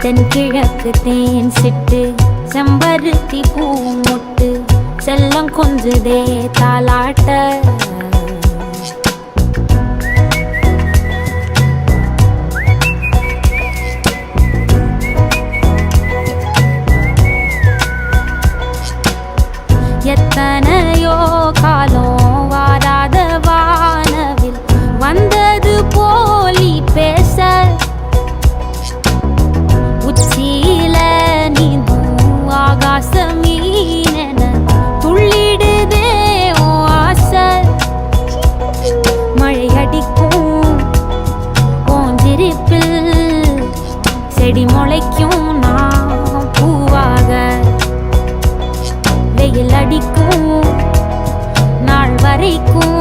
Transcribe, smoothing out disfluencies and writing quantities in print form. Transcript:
தென்கிழக்கு தேன் சிட்டு செம்பருத்தி பூ முட்டு செல்லம் கொஞ்சுதே தாலாட்ட எத்தனையோ காலம் வாராத வானவில் வந்தது போலி பேச உச்சியில நீந்தும் ஆகாச மீனென துள்ளிடுதே ஓ ஆசை மழை அடிக்கும் ஓஞ்சிருப்பில் செடி முளைக்கும் நான் பூவாக வெயில் அடிக்கும் நாள் வரைக்கும்